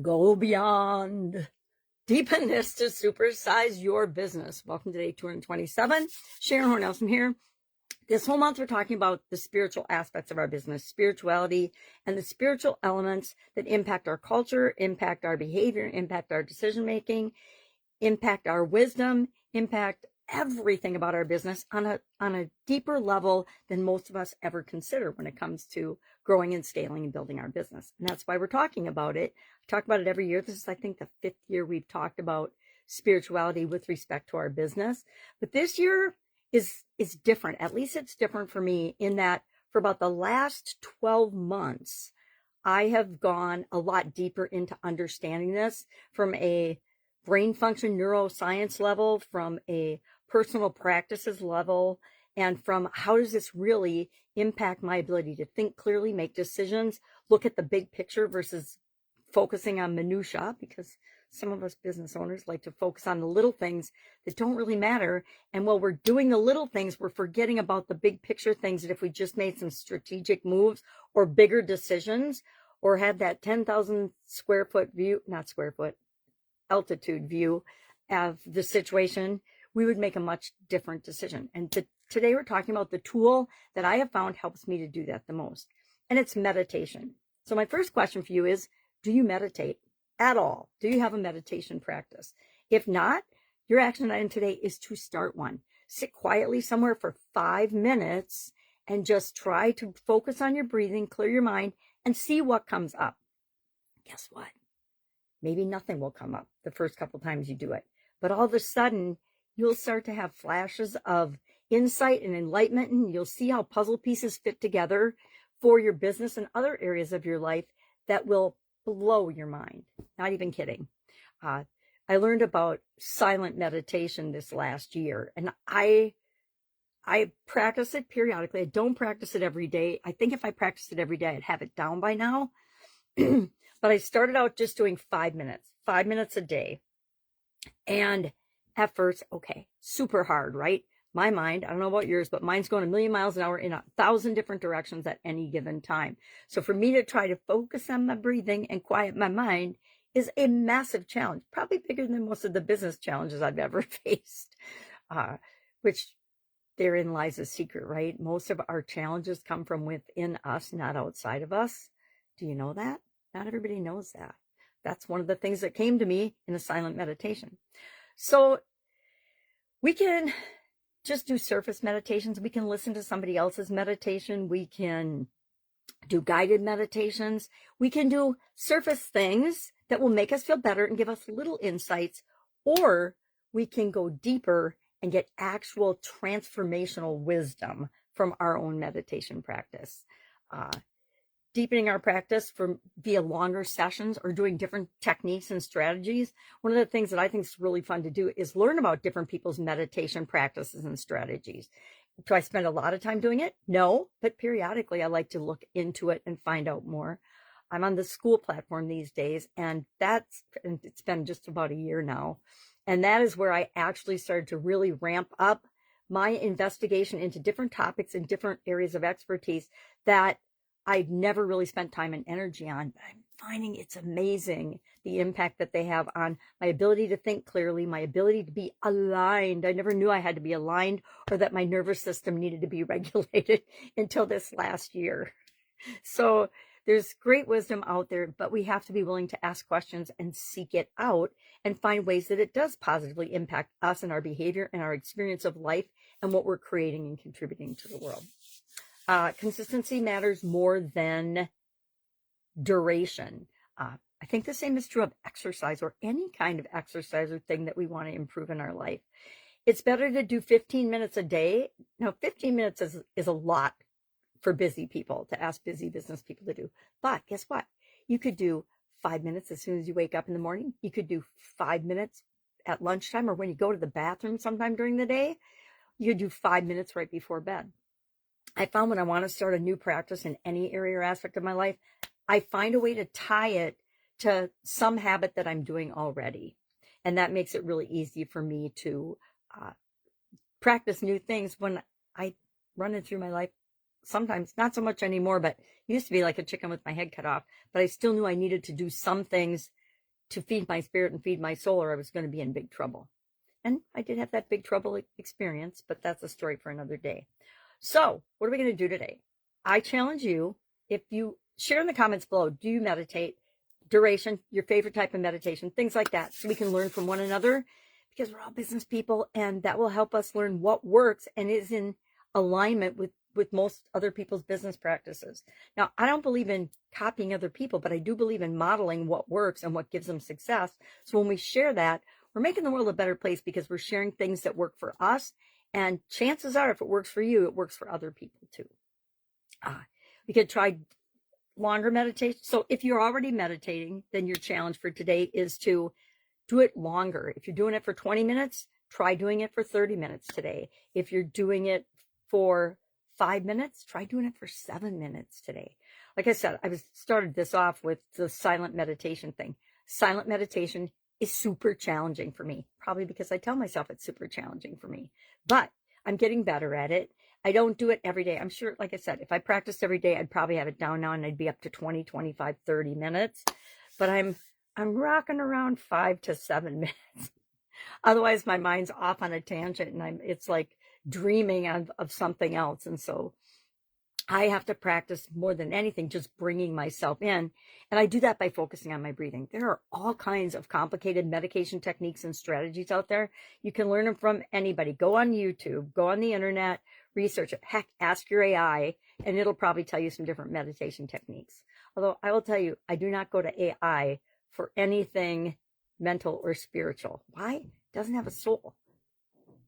Go beyond. Deepen this to supersize your business. Welcome to day 227. Sharon Horne-Ellstrom here. This whole month, we're talking about the spiritual aspects of our business, spirituality, and the spiritual elements that impact our culture, impact our behavior, impact our decision-making, impact our wisdom, impact everything about our business on a deeper level than most of us ever consider when it comes to growing and scaling and building our business. And that's why we're talking about it. I talk about it every year. This is, I think, the 5th year we've talked about spirituality with respect to our business. But this year is different. At least it's different for me in that for about the last 12 months, I have gone a lot deeper into understanding this from a brain function neuroscience level, from a personal practices level, and from how does this really impact my ability to think clearly, make decisions, look at the big picture versus focusing on minutia, because some of us business owners like to focus on the little things that don't really matter. And while we're doing the little things, we're forgetting about the big picture things that if we just made some strategic moves or bigger decisions or had that 10,000 square foot view, not square foot, altitude view of the situation, we would make a much different decision. And today we're talking about the tool that I have found helps me to do that the most. And it's meditation. So my first question for you is, do you meditate at all? Do you have a meditation practice? If not, your action item today is to start one. Sit quietly somewhere for 5 minutes and just try to focus on your breathing, clear your mind, and see what comes up. Guess what? Maybe nothing will come up the first couple times you do it. But all of a sudden, you'll start to have flashes of insight and enlightenment, and you'll see how puzzle pieces fit together for your business and other areas of your life that will blow your mind. Not even kidding. I learned about silent meditation this last year, and I practice it periodically. I don't practice it every day. I think if I practiced it every day, I'd have it down by now. But I started out just doing 5 minutes a day. And at first, okay, super hard, right? My mind, I don't know about yours, but mine's going a million miles an hour in 1,000 different directions at any given time. So for me to try to focus on my breathing and quiet my mind is a massive challenge, probably bigger than most of the business challenges I've ever faced, which therein lies a secret, right? Most of our challenges come from within us, not outside of us. Do you know that? Not everybody knows that. That's one of the things that came to me in a silent meditation. So we can just do surface meditations. We can listen to somebody else's meditation. We can do guided meditations. We can do surface things that will make us feel better and give us little insights, or we can go deeper and get actual transformational wisdom from our own meditation practice. Deepening our practice via longer sessions or doing different techniques and strategies. One of the things that I think is really fun to do is learn about different people's meditation practices and strategies. Do I spend a lot of time doing it? No, but periodically I like to look into it and find out more. I'm on the school platform these days, and it's been just about a year now. And that is where I actually started to really ramp up my investigation into different topics and different areas of expertise that I've never really spent time and energy on, but I'm finding it's amazing the impact that they have on my ability to think clearly, my ability to be aligned. I never knew I had to be aligned or that my nervous system needed to be regulated until this last year. So there's great wisdom out there, but we have to be willing to ask questions and seek it out and find ways that it does positively impact us and our behavior and our experience of life and what we're creating and contributing to the world. Consistency matters more than duration. I think the same is true of exercise or any kind of exercise or thing that we want to improve in our life. It's better to do 15 minutes a day. Now, 15 minutes is a lot for busy people, to ask busy business people to do. But guess what? You could do 5 minutes as soon as you wake up in the morning. You could do 5 minutes at lunchtime or when you go to the bathroom sometime during the day. You could do 5 minutes right before bed. I found when I want to start a new practice in any area or aspect of my life, I find a way to tie it to some habit that I'm doing already. And that makes it really easy for me to practice new things when I run it through my life sometimes, not so much anymore, but used to be like a chicken with my head cut off. But I still knew I needed to do some things to feed my spirit and feed my soul, or I was going to be in big trouble. And I did have that big trouble experience, but that's a story for another day. So what are we going to do today? I challenge you, if you share in the comments below, do you meditate? Duration, your favorite type of meditation, things like that, so we can learn from one another, because we're all business people, and that will help us learn what works and is in alignment with most other people's business practices. Now, I don't believe in copying other people, but I do believe in modeling what works and what gives them success. So when we share that, we're making the world a better place, because we're sharing things that work for us. And chances are, if it works for you, it works for other people too. We could try longer meditation. So if you're already meditating, then your challenge for today is to do it longer. If you're doing it for 20 minutes, try doing it for 30 minutes today. If you're doing it for 5 minutes, try doing it for 7 minutes today. Like I said, I started this off with the silent meditation thing. Silent meditation is super challenging for me, probably because I tell myself it's super challenging for me, but I'm getting better at it. I don't do it every day. I'm sure, like I said, if I practiced every day, I'd probably have it down now and I'd be up to 20, 25, 30 minutes, but I'm rocking around 5 to 7 minutes. Otherwise my mind's off on a tangent, and it's like dreaming of something else. And so I have to practice more than anything, just bringing myself in. And I do that by focusing on my breathing. There are all kinds of complicated medication techniques and strategies out there. You can learn them from anybody. Go on YouTube, go on the internet, research it. Heck, ask your AI, and it'll probably tell you some different meditation techniques. Although I will tell you, I do not go to AI for anything mental or spiritual. Why? It doesn't have a soul.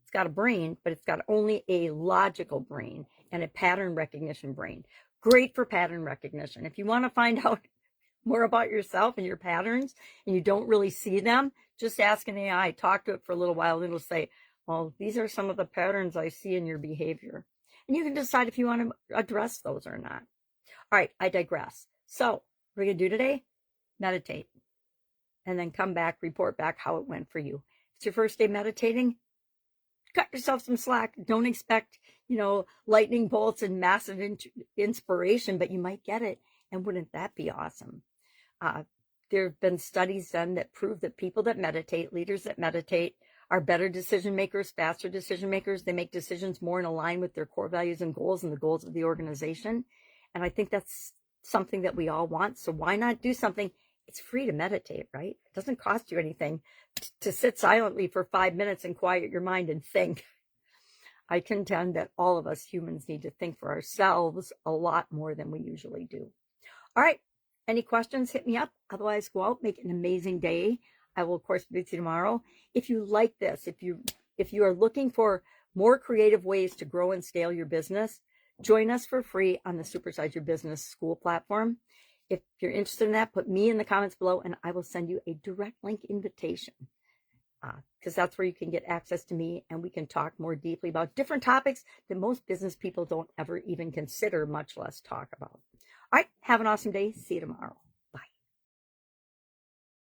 It's got a brain, but it's got only a logical brain and a pattern recognition brain. Great for pattern recognition. If you want to find out more about yourself and your patterns, and you don't really see them, just ask an AI, talk to it for a little while, and it'll say, well, these are some of the patterns I see in your behavior. And you can decide if you want to address those or not. All right, I digress. So what we're going to do today, meditate, and then come back, report back how it went for you. If it's your first day meditating, cut yourself some slack. Don't expect, lightning bolts and massive inspiration, but you might get it. And wouldn't that be awesome? There have been studies done that prove that people that meditate, leaders that meditate, are better decision makers, faster decision makers. They make decisions more in line with their core values and goals and the goals of the organization. And I think that's something that we all want. So why not do something? It's free to meditate, right? It doesn't cost you anything to sit silently for 5 minutes and quiet your mind and think. I contend that all of us humans need to think for ourselves a lot more than we usually do. All right. Any questions? Hit me up. Otherwise, go out, make an amazing day. I will, of course, be with you tomorrow. If you like this, if you are looking for more creative ways to grow and scale your business, join us for free on the Supersize Your Business School platform. If you're interested in that, put me in the comments below, and I will send you a direct link invitation, because that's where you can get access to me, and we can talk more deeply about different topics that most business people don't ever even consider, much less talk about. All right, have an awesome day. See you tomorrow.